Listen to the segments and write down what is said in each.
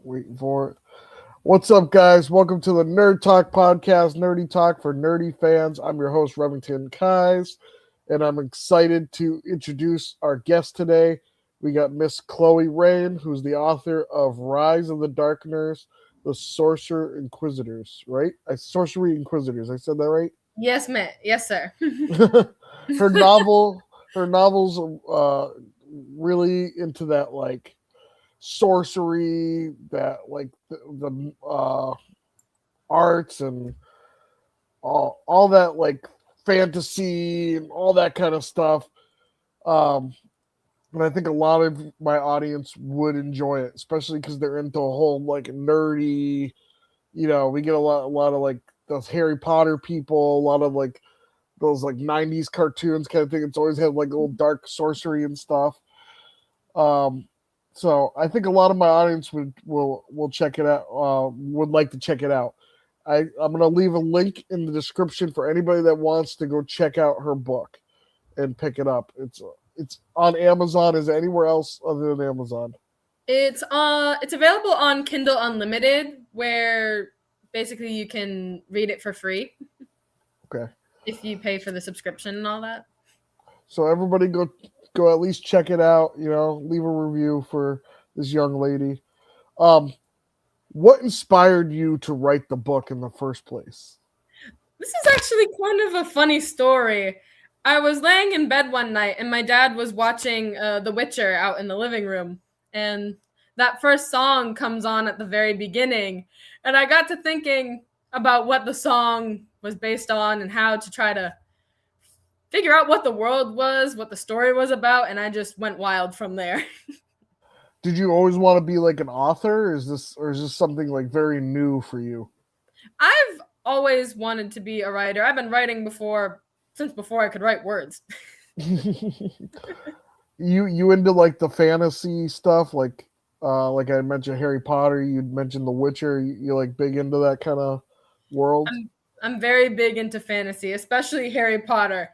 Waiting for it. What's up, guys? Welcome to the Nerd Talk podcast, Nerdy Talk for nerdy fans. I'm your host, Remington Kais, and I'm excited to introduce our guest today. We got Miss Chloe Rayne, who's the author of Rise of the Darkners, the Sorcery Inquisitors, right? Sorcery Inquisitors. I said that right? Yes, ma'am. Yes, sir. her novel, her novels, really into that like sorcery, that like the arts and all that like fantasy and all that kind of stuff. And I think a lot of my audience would enjoy it, especially because they're into a whole like nerdy. We get a lot of like those Harry Potter people, a lot of like those like '90s cartoons kind of thing. It's always had like little dark sorcery and stuff. So I think a lot of my audience will check it out. Would like to check it out. I'm gonna leave a link in the description for anybody that wants to go check out her book and pick it up. It's on Amazon. Is it anywhere else other than Amazon? It's available on Kindle Unlimited, where basically you can read it for free. Okay. If you pay for the subscription and all that. So everybody go at least check it out. Leave a review for this young lady. What inspired you to write the book in the first place? This is actually kind of a funny story. I was laying in bed one night and my dad was watching The Witcher out in the living room. And that first song comes on at the very beginning. And I got to thinking about what the song was based on and how to try to figure out what the world was, what the story was about. And I just went wild from there. Did you always want to be like an author? Is this something like very new for you? I've always wanted to be a writer. I've been writing since before I could write words. You into like the fantasy stuff, like I mentioned Harry Potter, you'd mentioned The Witcher, you like big into that kind of world? I'm very big into fantasy, especially Harry Potter.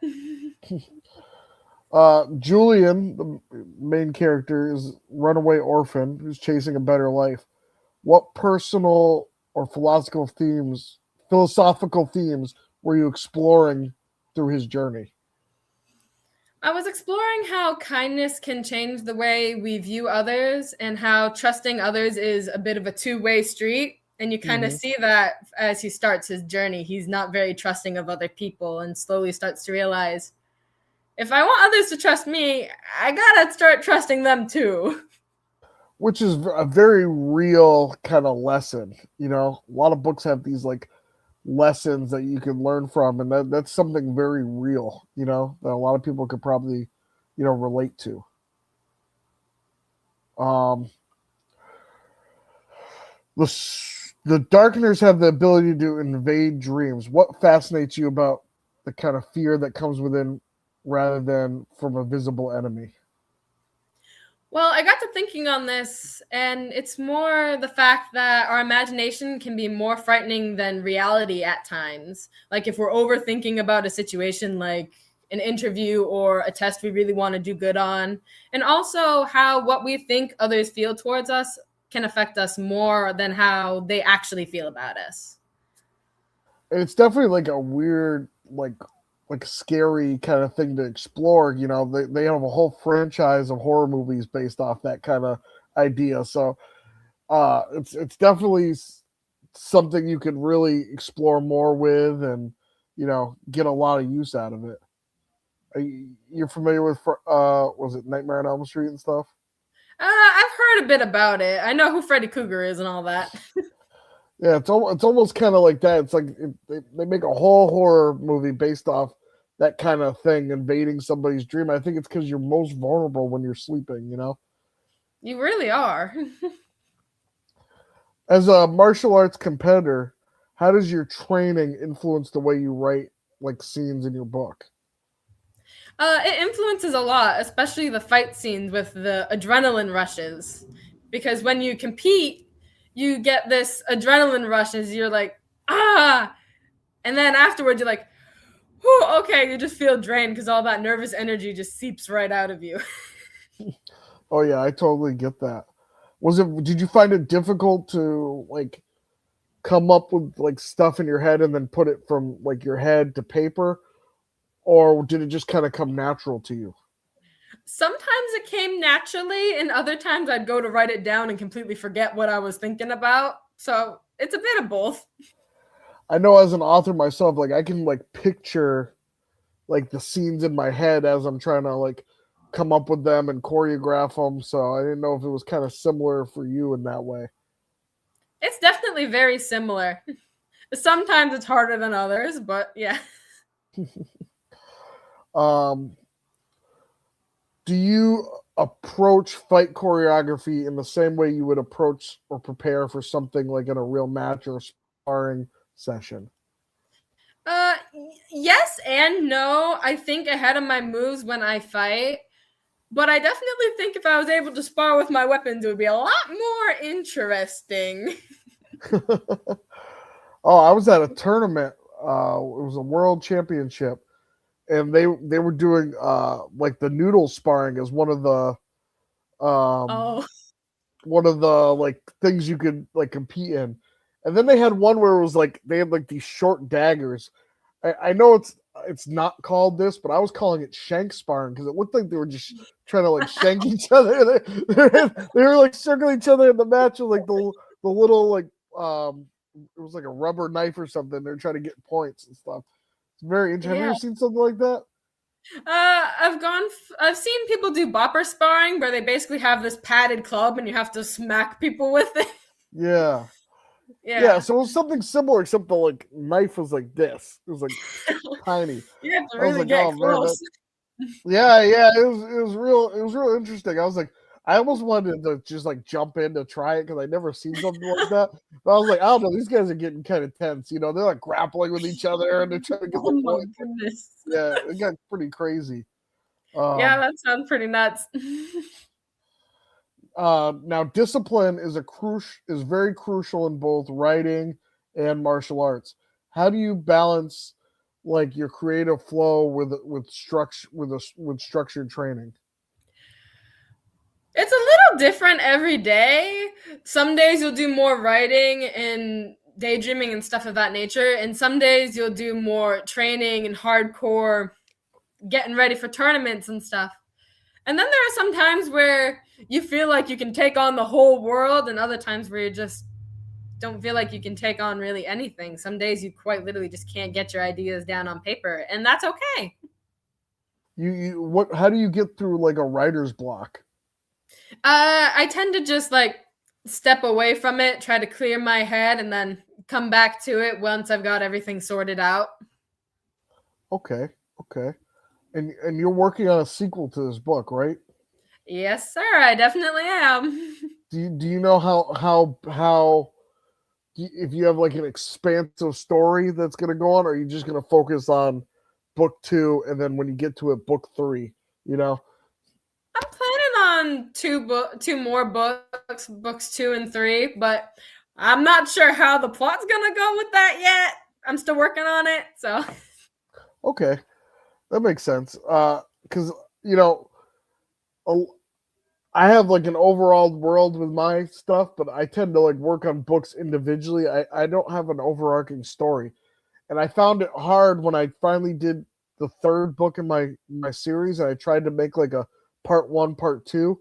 Julian, the main character, is runaway orphan who's chasing a better life. What personal or philosophical themes were you exploring through his journey? I was exploring how kindness can change the way we view others and how trusting others is a bit of a two-way street. And you kind of see that as he starts his journey. He's not very trusting of other people and slowly starts to realize, if I want others to trust me, I gotta start trusting them too. Which is a very real kind of lesson. A lot of books have these like lessons that you can learn from, and that's something very real, that a lot of people could probably, relate to. The Darkners have the ability to invade dreams. What fascinates you about the kind of fear that comes within rather than from a visible enemy? Well, I got to thinking on this, and it's more the fact that our imagination can be more frightening than reality at times. Like if we're overthinking about a situation like an interview or a test we really want to do good on, and also how what we think others feel towards us can affect us more than how they actually feel about us. It's definitely like a weird, like scary kind of thing to explore. They have a whole franchise of horror movies based off that kind of idea. So it's definitely something you can really explore more with and, get a lot of use out of it. You're familiar with, was it Nightmare on Elm Street and stuff? I've heard a bit about it. I know who Freddy Krueger is and all that. Yeah, it's almost kind of like that. It's like they make a whole horror movie based off that kind of thing, invading somebody's dream. I think it's because you're most vulnerable when you're sleeping, You really are. As a martial arts competitor, how does your training influence the way you write like scenes in your book? It influences a lot, especially the fight scenes with the adrenaline rushes. Because when you compete, you get this adrenaline rush as you're like, ah! And then afterwards, you're like, whew, okay, you just feel drained because all that nervous energy just seeps right out of you. Oh, yeah, I totally get that. Did you find it difficult to like come up with like stuff in your head and then put it from like your head to paper, or did it just kind of come natural to you? Sometimes it came naturally, and other times I'd go to write it down and completely forget what I was thinking about. So it's a bit of both. I know as an author myself, like I can like picture like the scenes in my head as I'm trying to like come up with them and choreograph them. So I didn't know if it was kind of similar for you in that way. It's definitely very similar. Sometimes it's harder than others, but yeah. Um, do you approach fight choreography in the same way you would approach or prepare for something like in a real match or sparring session? Yes and no. I think ahead of my moves when I fight, but I definitely think if I was able to spar with my weapons, it would be a lot more interesting. Oh, I was at a tournament. It was a world championship, and they were doing like the noodle sparring as um Oh, one of the like things you could like compete in. And then they had one where it was like they had like these short daggers. I know it's not called this, but I was calling it shank sparring because it looked like they were just trying to like shank each other. They were like circling each other in the match with like the little like it was like a rubber knife or something. They're trying to get points and stuff. It's very interesting. Have you yeah. ever seen something like that? I've seen people do bopper sparring where they basically have this padded club and you have to smack people with it. Yeah. Yeah, Yeah. so it was something similar, except the like knife was like this. It was like tiny. You have to I was really like, get oh man, close. yeah, it was real interesting. I was like, I almost wanted to just like jump in to try it because I never seen something like that. But I was like, I don't know, these guys are getting kind of tense. They're like grappling with each other and they're trying to get the Oh my point. goodness. Yeah, it got pretty crazy. Yeah, Um, that sounds pretty nuts. Now discipline is very crucial in both writing and martial arts. How do you balance like your creative flow with structured training? It's a little different every day. Some days you'll do more writing and daydreaming and stuff of that nature, and some days you'll do more training and hardcore getting ready for tournaments and stuff. And then there are some times where you feel like you can take on the whole world, and other times where you just don't feel like you can take on really anything. Some days you quite literally just can't get your ideas down on paper, and that's okay. You what? How do you get through like a writer's block? I tend to just like step away from it, try to clear my head, and then come back to it once I've got everything sorted out. Okay, okay, and you're working on a sequel to this book, right? Yes, sir, I definitely am. Do you know how if you have like an expansive story that's going to go on, or are you just going to focus on book two and then when you get to it, book three? You know? I'm planning on two more books 2 and 3, but I'm not sure how the plot's gonna go with that yet. I'm still working on it, so Okay, that makes sense. Because you know, a- I have like an overall world with my stuff, but I tend to like work on books individually. I don't have an overarching story, and I found it hard when I finally did the third book in my series, and I tried to make like a part one, part two.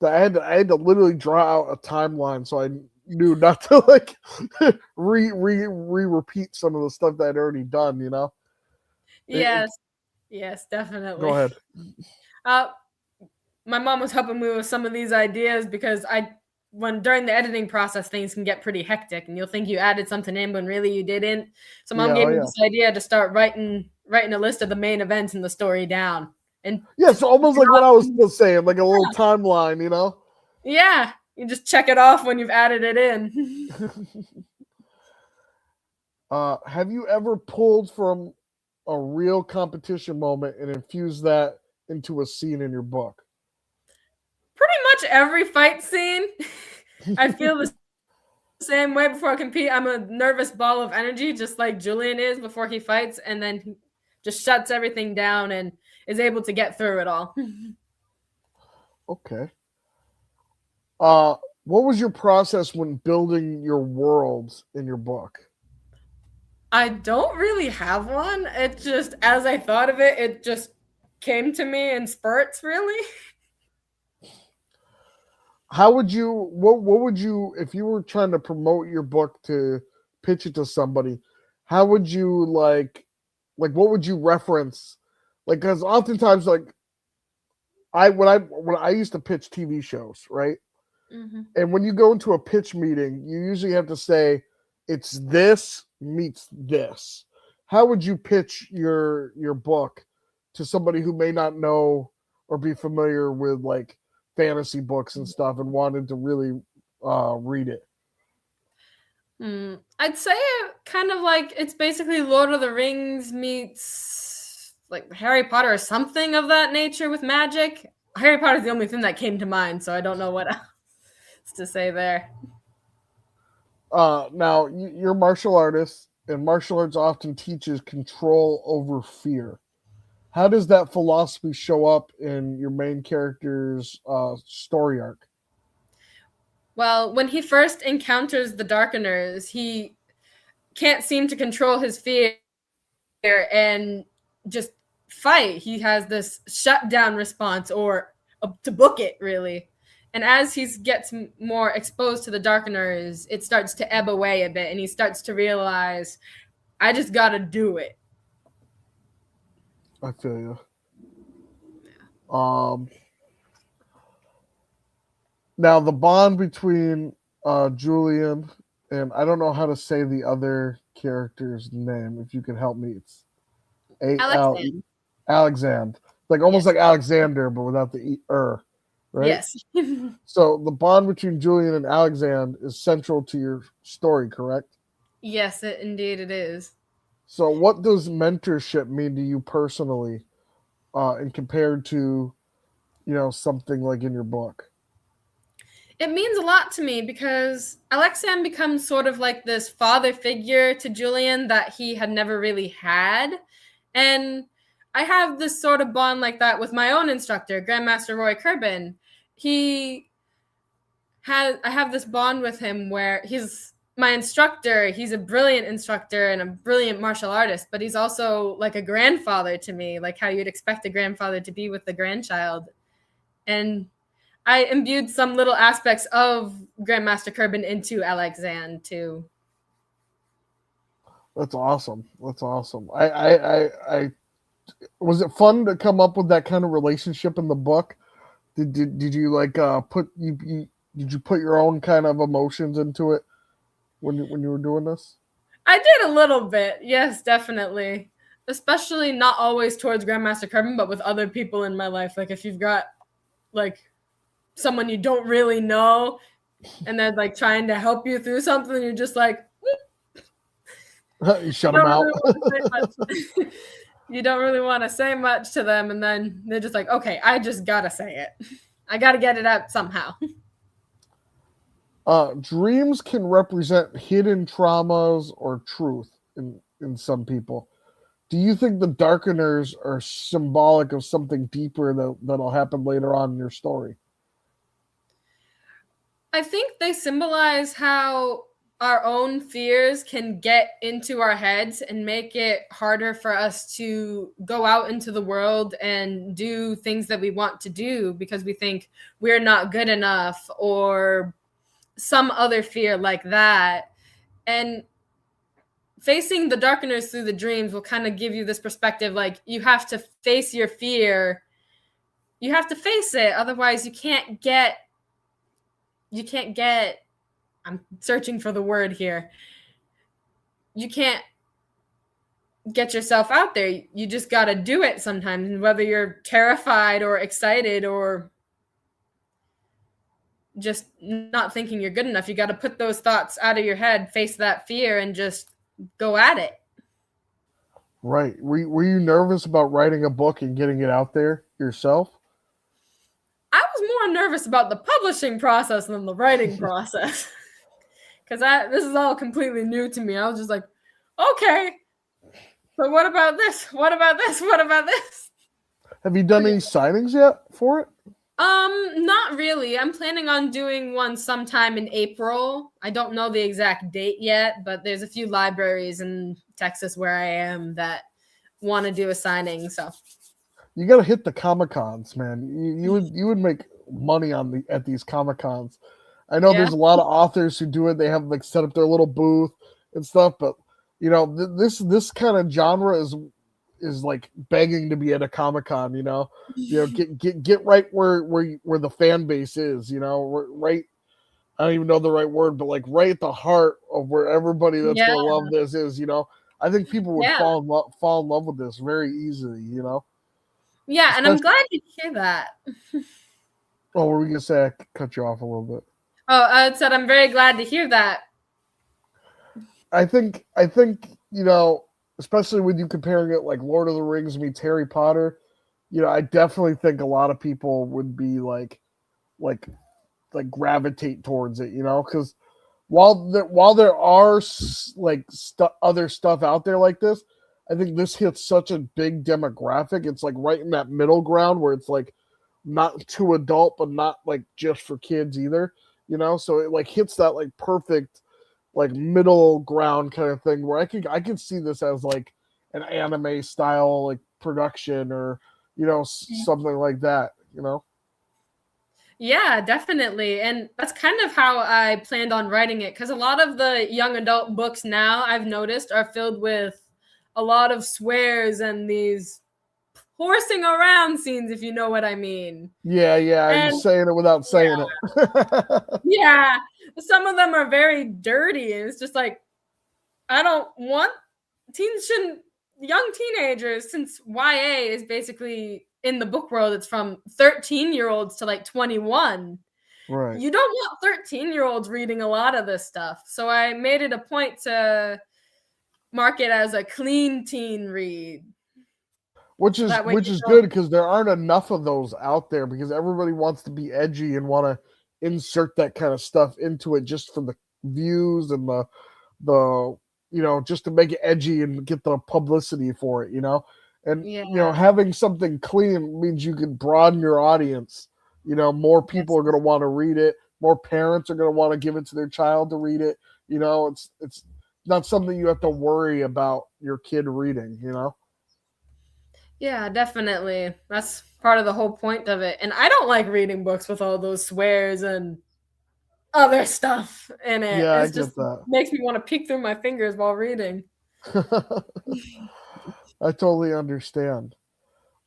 That I had to literally draw out a timeline so I knew not to like repeat some of the stuff that I'd already done. yes, yes, Go definitely. ahead. Uh, my mom was helping me with some of these ideas because when during the editing process, things can get pretty hectic, and you'll think you added something in when really you didn't. So mom Yeah, gave oh me yeah, this idea to start writing a list of the main events in the story down, and yeah. to So almost like what I was still saying, like a little timeline. yeah, you just check it off when you've added it in. Have you ever pulled from a real competition moment and infused that into a scene in your book? Pretty much every fight scene, I feel the same way before I compete. I'm a nervous ball of energy, just like Julian is before he fights, and then he just shuts everything down and is able to get through it all. Okay. Uh, What was your process when building your worlds in your book? I don't really have one. It just, as I thought of it, it just came to me in spurts, really. How would you what would you, if you were trying to promote your book to pitch it to somebody, how would you like what would you reference? Like, because oftentimes, like, when I used to pitch TV shows, right? Hmm. And when you go into a pitch meeting, you usually have to say it's this meets this. How would you pitch your book to somebody who may not know or be familiar with like fantasy books and stuff and wanted to really read it? I'd say kind of like it's basically Lord of the Rings meets like Harry Potter or something of that nature with magic. Harry Potter's the only thing that came to mind, so I don't know what else to say there. Now you're a martial artist, and martial arts often teaches control over fear. How does that philosophy show up in your main character's story arc? Well, when he first encounters the Darkners, he can't seem to control his fear and just fight. He has this shutdown response or to book it, really. And as he gets more exposed to the Darkners, it starts to ebb away a bit, and he starts to realize, I just gotta do it. I feel you. Um, Now the bond between Julian and I don't know how to say the other character's name. If you can help me, it's Alexander. Alexand, like almost Yes. like Alexander, but without the right? Yes. So the bond between Julian and Alexand is central to your story, correct? Yes, indeed it is. So what does mentorship mean to you personally, and compared to something like in your book? It means a lot to me because Alexan becomes sort of like this father figure to Julian that he had never really had. And I have this sort of bond like that with my own instructor, Grandmaster Roy Kerbin. I have this bond with him where he's my instructor. He's a brilliant instructor and a brilliant martial artist, but he's also like a grandfather to me, like how you'd expect a grandfather to be with the grandchild. And I imbued some little aspects of Grandmaster Kerbin into Alexand too. That's awesome. That's awesome. I was it fun to come up with that kind of relationship in the book? Did you like put you did you put your own kind of emotions into it when you were doing this? I did a little bit, yes, definitely. Especially not always towards Grandmaster Kerbin, but with other people in my life. Like if you've got like someone you don't really know and they're like trying to help you through something, you're just like, You shut them out. You don't really want to say much to them, and then they're just like, okay, I just gotta say it. I gotta get it out somehow. Dreams can represent hidden traumas or truth in some people. Do you think the Darkeners are symbolic of something deeper that'll happen later on in your story? I think they symbolize how our own fears can get into our heads and make it harder for us to go out into the world and do things that we want to do because we think we're not good enough or some other fear like that. And facing the Darkeners through the dreams will kind of give you this perspective like you have to face your fear. You have to face it, otherwise you can't get I'm searching for the word here. You can't get yourself out there. You just got to do it sometimes, whether you're terrified or excited or just not thinking you're good enough. You got to put those thoughts out of your head, face that fear, and just go at it. Right. Were you nervous about writing a book and getting it out there yourself? I was more nervous about the publishing process than the writing process. Because this is all completely new to me. I was just like, okay, but what about this? What about this? What about this? Have you done any signings yet for it? Not really. I'm planning on doing one sometime in April. I don't know the exact date yet, but there's a few libraries in Texas where I am that want to do a signing. So You got to hit the Comic Cons, man. You would make money on at these Comic Cons. I know yeah, there's a lot of authors who do it. They have like set up their little booth and stuff, but this kind of genre is like begging to be at a Comic Con. Get right where the fan base is. Right. I don't even know the right word, but like right at the heart of where everybody that's yeah, gonna love this is. I think people would yeah, fall in love with this very easily. yeah. And I'm Especially. glad to hear that. Oh, were we gonna say I cut you off a little bit? Oh, I said I'm very glad to hear that. I think especially with you comparing it like Lord of the Rings meets Harry Potter. I definitely think a lot of people would be like gravitate towards it. Because while there are like other stuff out there like this, I think this hits such a big demographic. It's like right in that middle ground where it's like not too adult, but not like just for kids either. So it like hits that like perfect like middle ground kind of thing where I could see this as like an anime style like production or something like that. Yeah, definitely. And that's kind of how I planned on writing it because a lot of the young adult books now I've noticed are filled with a lot of swears and these horsing around scenes, if you know what I mean. Yeah, you're And saying it without saying it. yeah, some of them are very dirty. And it's just like, I don't want teens shouldn't, young teenagers, since YA is basically in the book world, it's from 13-year-olds to like 21. Right. You don't want 13-year-olds reading a lot of this stuff. So I made it a point to mark it as a clean teen read. which So is that way which you is don't. good because there aren't enough of those out there because everybody wants to be edgy and want to insert that kind of stuff into it just for the views and the just to make it edgy and get the publicity for it. And Yeah. having something clean means you can broaden your audience. More people Yes. are going to want to read it. More parents are going to want to give it to their child to read it. It's not something you have to worry about your kid reading. Yeah, definitely. That's part of the whole point of it. And I don't like reading books with all those swears and other stuff in it. Yeah, I It's just get that. makes me want to peek through my fingers while reading. I totally understand.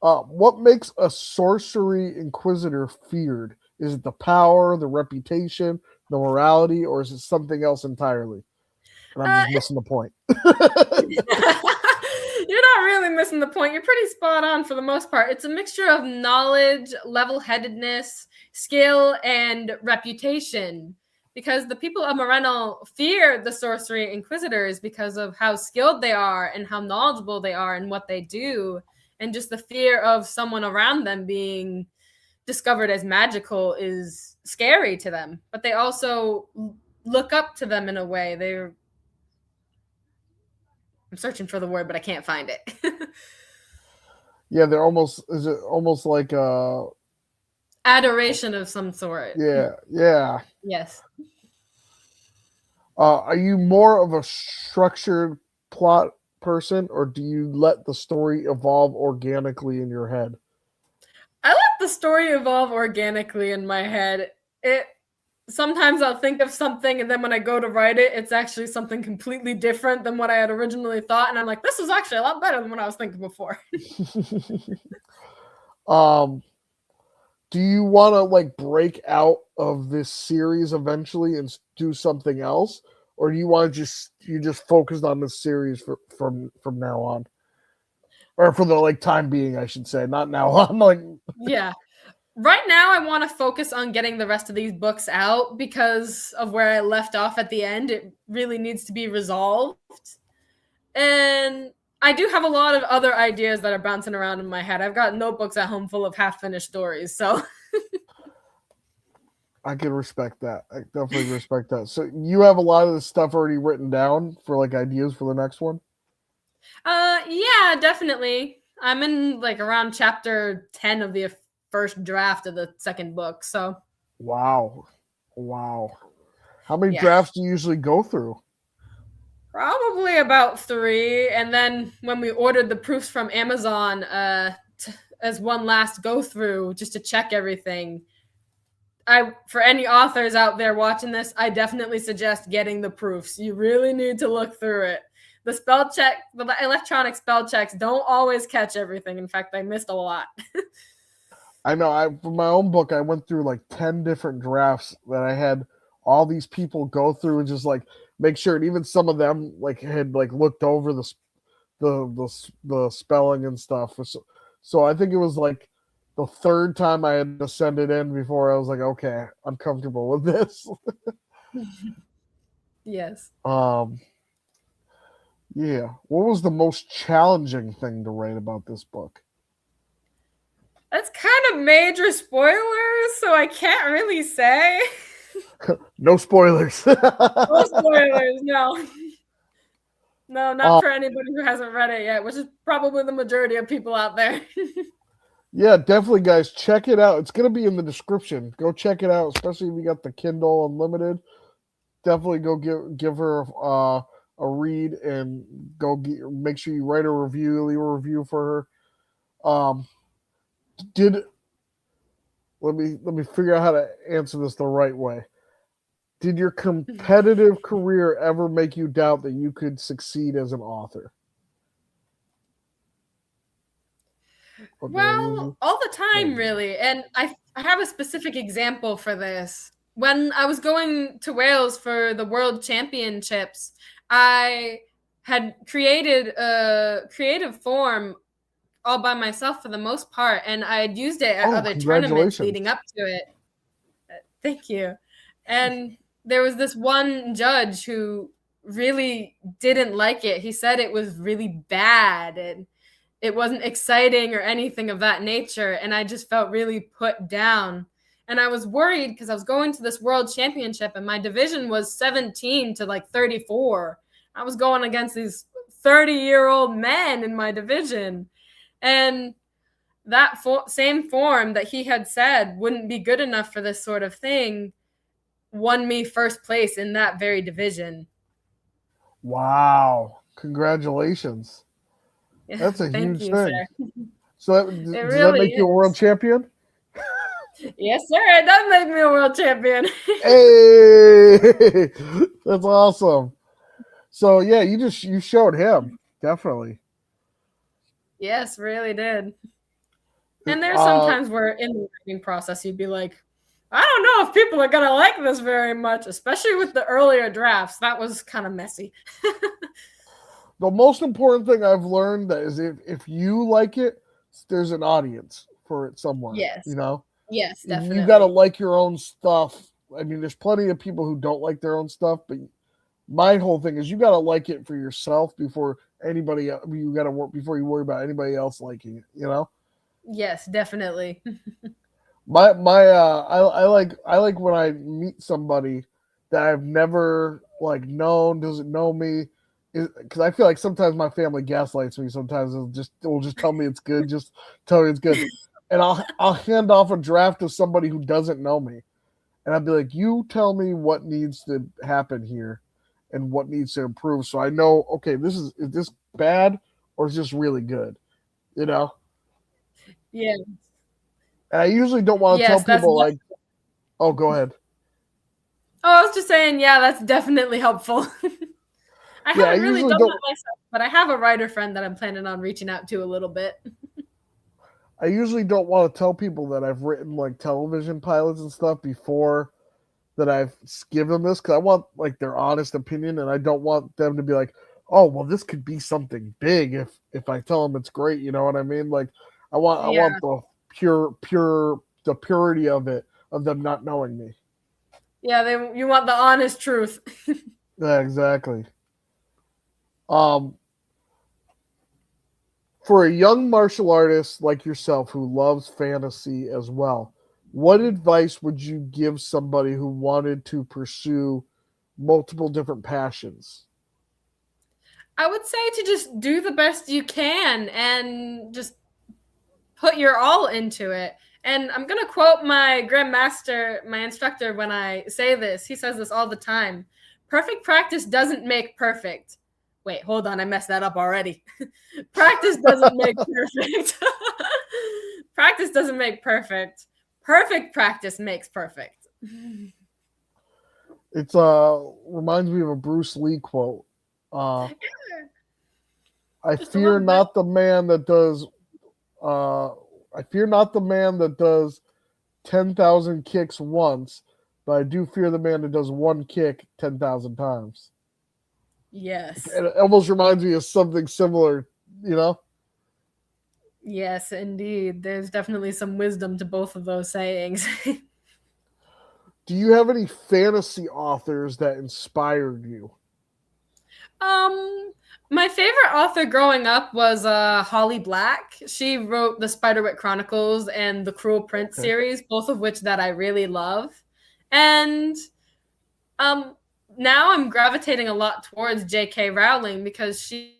What makes a sorcery inquisitor feared? Is it the power, the reputation, the morality, or is it something else entirely? And I'm just It's missing the point. You're not really missing the point. You're pretty spot on for the most part. It's a mixture of knowledge, level headedness, skill, and reputation. Because the people of Moreno fear the Sorcery Inquisitors because of how skilled they are and how knowledgeable they are and what they do. And just the fear of someone around them being discovered as magical is scary to them. But they also look up to them in a way. I'm searching for the word, but I can't find it. Yeah, is it almost like Adoration of some sort. yeah. Yes. Are you more of a structured plot person or do you let the story evolve organically in your head? I let the story evolve organically in my head. It Sometimes I'll think of something and then when I go to write it, it's actually something completely different than what I had originally thought. And I'm like, this is actually a lot better than what I was thinking before. um do you want to like break out of this series eventually and do something else or do you want to just focused on this series from now on or for the like time being I should say not now on like Yeah. Right now, I want to focus on getting the rest of these books out because of where I left off at the end. It really needs to be resolved. And I do have a lot of other ideas that are bouncing around in my head. I've got notebooks at home full of half finished stories. So, I can respect that. I definitely respect that. So you have a lot of the stuff already written down for like ideas for the next one. yeah, definitely. I'm in like around chapter 10 of the first draft of the second book. So Wow. Wow. How many yeah, drafts do you usually go through? probably about 3. And then when we ordered the proofs from Amazon, as one last go through just to check everything, for any authors out there watching this, I definitely suggest getting the proofs. You really need to look through it. The electronic spell checks don't always catch everything. In fact, I missed a lot. I know. For my own book, I went through like 10 different drafts that I had all these people go through and just like make sure. And even some of them like had like looked over the spelling and stuff. So I think it was like the third time I had to send it in before I was like, okay, I'm comfortable with this. Yes. um, yeah. What was the most challenging thing to write about this book? That's kind of major spoilers, so I can't really say. No spoilers. No spoilers, no. No, not um, for anybody who hasn't read it yet, which is probably the majority of people out there. yeah, definitely, guys. Check it out. It's going to be in the description. Go check it out, especially if you got the Kindle Unlimited. Definitely go give her a read and make sure you write a review, leave a review for her. Did let me figure out how to answer this the right way. Did your competitive career ever make you doubt that you could succeed as an author? Well, all the time, really. And I have a specific example for this. When I was going to Wales for the World Championships, I had created a creative form all by myself for the most part, and I had used it at other tournaments Congratulations. leading up to it. Thank you. And there was this one judge who really didn't like it. He said it was really bad and it wasn't exciting or anything of that nature. And I just felt really put down. And I was worried because I was going to this world championship and my division was 17 to like 34. I was going against these 30-year-old men in my division. And that same form that he had said wouldn't be good enough for this sort of thing won me first place in that very division. Wow. Congratulations. That's a Thank huge you, thing. sir. So It does that really make you a world is. champion? Yes, sir. It does make me a world champion. Hey, that's awesome. So yeah, you showed him definitely. Yes, really did. And there's Uh, sometimes where in the writing process you'd be like, I don't know if people are gonna like this very much, especially with the earlier drafts. That was kind of messy. the most important thing I've learned that is if you like it, there's an audience for it somewhere. Yes. You know, Yes, you got to definitely. like your own stuff. I mean, there's plenty of people who don't like their own stuff, but my whole thing is you got to like it for yourself before anybody. You got to work before you worry about anybody else liking it. You know. Yes, definitely. I like when I meet somebody that I've never like known, doesn't know me, because I feel like sometimes my family gaslights me. Sometimes it'll just tell me it's good, just tell me it's good, and I'll hand off a draft to somebody who doesn't know me, and I'll be like, you tell me what needs to happen here, and what needs to improve, so I know, okay, is this bad or is this really good, you know. Yeah. And I usually don't want to tell Yes, that's people like, oh, go ahead. Oh, I was just saying, yeah, that's definitely helpful. I Yeah, I haven't really usually done that don't. myself, but I have a writer friend that I'm planning on reaching out to a little bit. I usually don't want to tell people that I've written like television pilots and stuff before that I've given them this because I want like their honest opinion, and I don't want them to be like, "Oh, well, this could be something big if I tell them it's great." You know what I mean? Like, I Yeah. want the the purity of it of them not knowing me. Yeah, you want the honest truth. Yeah, exactly. Um, for a young martial artist like yourself who loves fantasy as well, what advice would you give somebody who wanted to pursue multiple different passions? I would say to just do the best you can and just put your all into it. And I'm going to quote my grandmaster, my instructor, when I say this. He says this all the time. Perfect practice doesn't make perfect. Wait, hold on. I messed that up already. Practice doesn't make perfect. Practice doesn't make perfect. Perfect practice makes perfect. It's reminds me of a Bruce Lee quote. Uh, I Just a fear little bit. not the man that does. I fear not the man that does 10,000 kicks once, but I do fear the man that does one kick 10,000 times. Yes. It almost reminds me of something similar, you know? Yes, indeed. There's definitely some wisdom to both of those sayings. Do you have any fantasy authors that inspired you? Um, my favorite author growing up was Holly Black. She wrote the Spiderwick Chronicles and the Cruel Prince Okay. series, both of which that I really love. And um, now I'm gravitating a lot towards J.K. Rowling because she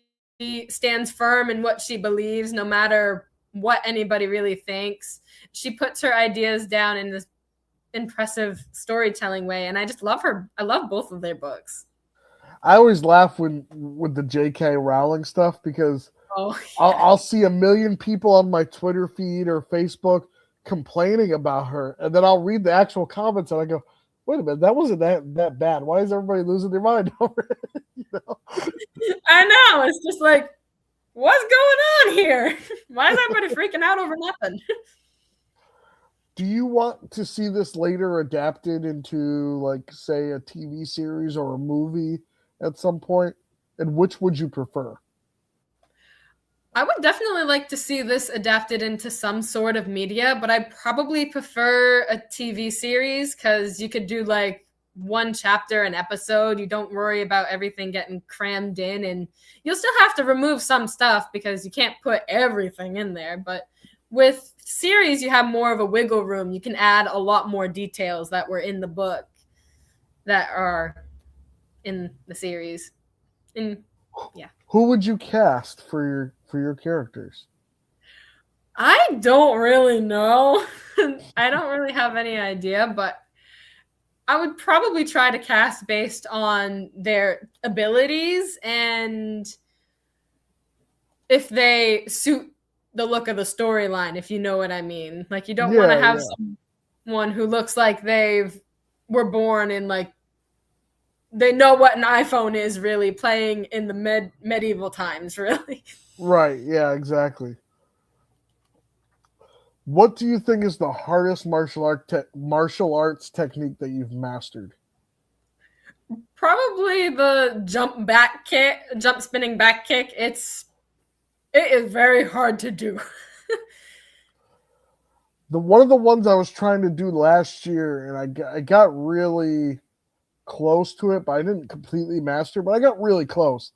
stands firm in what she believes, no matter what anybody really thinks. She puts her ideas down in this impressive storytelling way, and I just love her. I love both of their books. I always laugh when with the J.K. Rowling stuff because Oh yeah. I'll see a million people on my Twitter feed or Facebook complaining about her, and then I'll read the actual comments and I go, "Wait a minute, that wasn't that bad. Why is everybody losing their mind over it?" You know? I know. It's just like, what's going on here? Why is everybody freaking out over nothing? Do you want to see this later adapted into, like, say, a TV series or a movie at some point? And which would you prefer? I would definitely like to see this adapted into some sort of media, but I probably prefer a TV series because you could do like one chapter an episode. You don't worry about everything getting crammed in, and you'll still have to remove some stuff because you can't put everything in there. But with series, you have more of a wiggle room. You can add a lot more details that were in the book that are in the series. And yeah. Who would you cast for your characters? I don't really know. I don't really have any idea, but I would probably try to cast based on their abilities and if they suit the look of the storyline, if you know what I mean. Like you don't want to Yeah, have yeah. someone who looks like they've were born in like they know what an iPhone is really playing in the medieval times, really. Right, yeah, exactly. What do you think is the hardest martial arts technique that you've mastered? Probably the jump spinning back kick. It is very hard to do. The one of the ones I was trying to do last year, and I got really close to it, but I didn't completely master. But I got really close.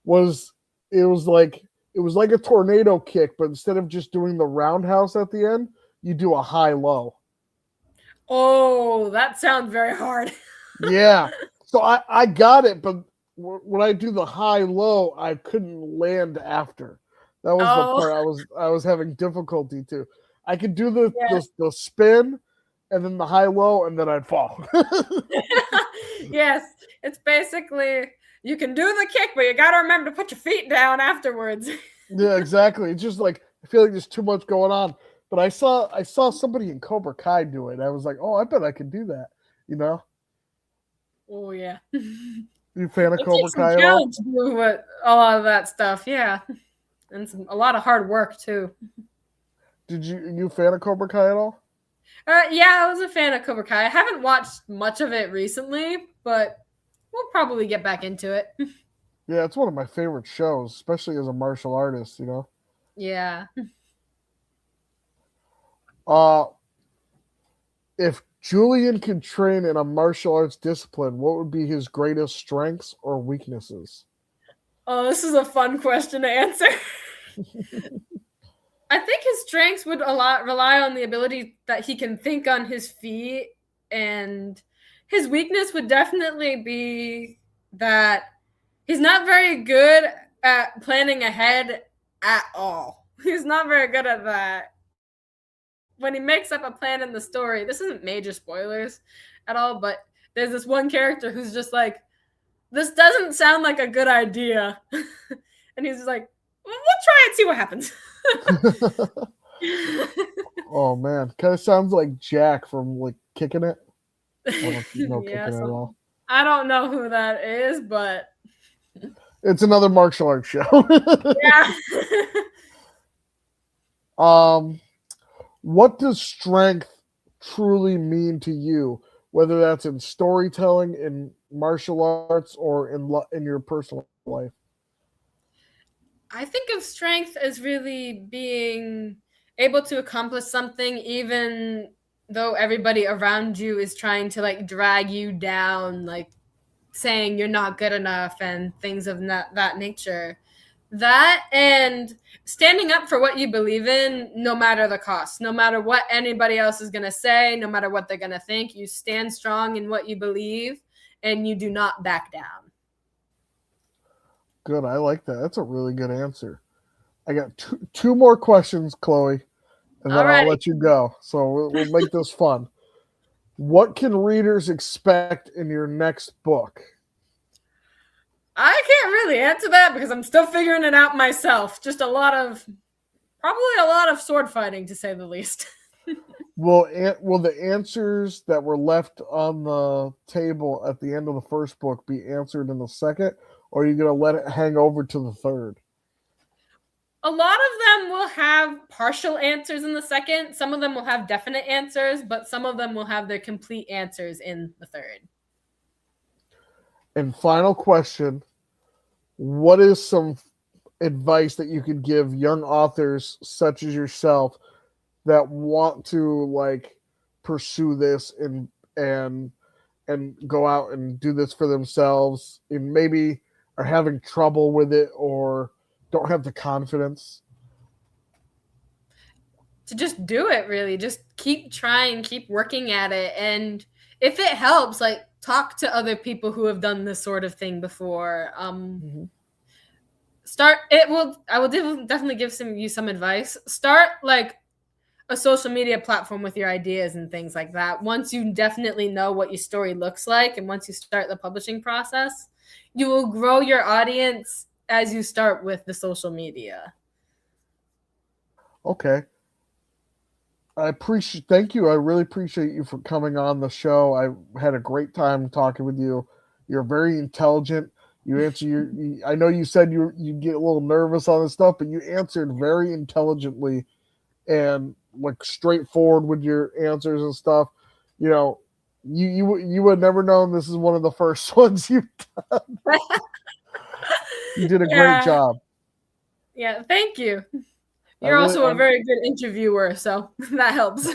Was it was like it was like a tornado kick, but instead of just doing the roundhouse at the end, you do a high low. Oh, that sounds very hard. Yeah. So I got it, but when I do the high low, I couldn't land after. That was the Oh, part I was having difficulty to. I could do yes. the spin and then the high low and then I'd fall. Yes. It's basically you can do the kick, but you got to remember to put your feet down afterwards. Yeah, exactly. It's just like I feel like there's too much going on. But I saw somebody in Cobra Kai do it. I was like, oh, I bet I could do that. You know? Oh yeah. You a fan of It Cobra takes some Kai at all? talent to do a lot of that stuff, yeah. And a lot of hard work too. Did you a fan of Cobra Kai at all? Yeah, I was a fan of Cobra Kai. I haven't watched much of it recently, but we'll probably get back into it. Yeah, it's one of my favorite shows, especially as a martial artist, you know. Yeah. Uh if Julian could train in a martial arts discipline, what would be his greatest strengths or weaknesses? Oh, this is a fun question to answer. I think his strengths would a lot rely on the ability that he can think on his feet, and his weakness would definitely be that he's not very good at planning ahead at all. He's not very good at that. when he makes up a plan in the story, this isn't major spoilers at all, but there's this one character who's just like, this doesn't sound like a good idea. And he's just like, well, we'll try and see what happens. Oh man, kind of sounds like Jack from like Kicking It. I don't know if you know Yeah, Kicking It at all. I don't know who that is, but It's another martial arts show. yeah. What does strength truly mean to you? Whether that's in storytelling, in martial arts, or in your personal life. I think of strength as really being able to accomplish something even though everybody around you is trying to like drag you down, like saying you're not good enough and things of that nature. That and standing up for what you believe in, no matter the cost, no matter what anybody else is going to say, no matter what they're going to think, you stand strong in what you believe and you do not back down. Good. I like that. That's a really good answer. I got two more questions, Chloe, and then I'll let you go. So we'll make this fun. What can readers expect in your next book? I can't really answer that because I'm still figuring it out myself. Just probably a lot of sword fighting, to say the least. Will the answers that were left on the table at the end of the first book be answered in the second, or are you going to let it hang over to the third? A lot of them will have partial answers in the second. Some of them will have definite answers, but some of them will have their complete answers in the third. And final question, what is some advice that you could give young authors such as yourself that want to like pursue this and go out and do this for themselves and maybe are having trouble with it or don't have the confidence? To just do it, really. Just keep trying, keep working at it. And if it helps, like talk to other people who have done this sort of thing before. I will definitely give you some advice. Start like a social media platform with your ideas and things like that. Once you definitely know what your story looks like, and once you start the publishing process, you will grow your audience as you start with the social media. Okay. Thank you. I really appreciate you for coming on the show. I had a great time talking with you. You're very intelligent. You answer I know you said you get a little nervous on this stuff, but you answered very intelligently and like straightforward with your answers and stuff. You know, you would never known this is one of the first ones you've done. You did a great job. Yeah, thank you. You're also a very good interviewer, so that helps.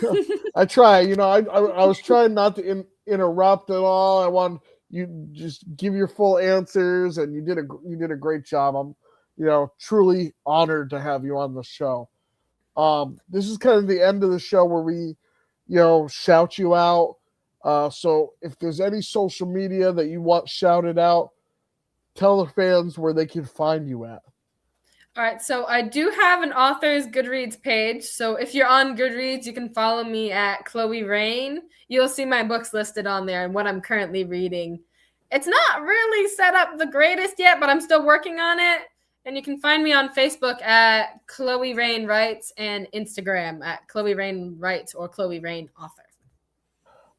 I try. You know, I was trying not to interrupt at all. I want you just give your full answers, and you did a great job. I'm, truly honored to have you on the show. This is kind of the end of the show where we, shout you out. So if there's any social media that you want shouted out, tell the fans where they can find you at. All right, so I do have an author's Goodreads page. So if you're on Goodreads, you can follow me at Chloe Rayne. You'll see my books listed on there and what I'm currently reading. It's not really set up the greatest yet, but I'm still working on it. And you can find me on Facebook at Chloe Rayne Writes and Instagram at Chloe Rayne Writes or Chloe Rayne Author.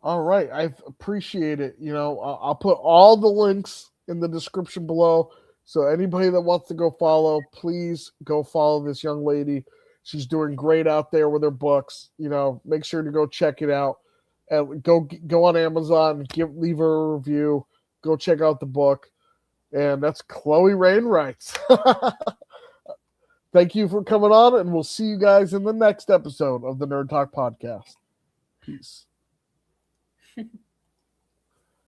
All right, I appreciate it. I'll put all the links in the description below. So anybody that wants to go follow, please go follow this young lady. She's doing great out there with her books. Make sure to go check it out. And go on Amazon, leave her a review. Go check out the book. And that's Chloe Rayne Writes. Thank you for coming on, and we'll see you guys in the next episode of the Nerd Talk Podcast. Peace.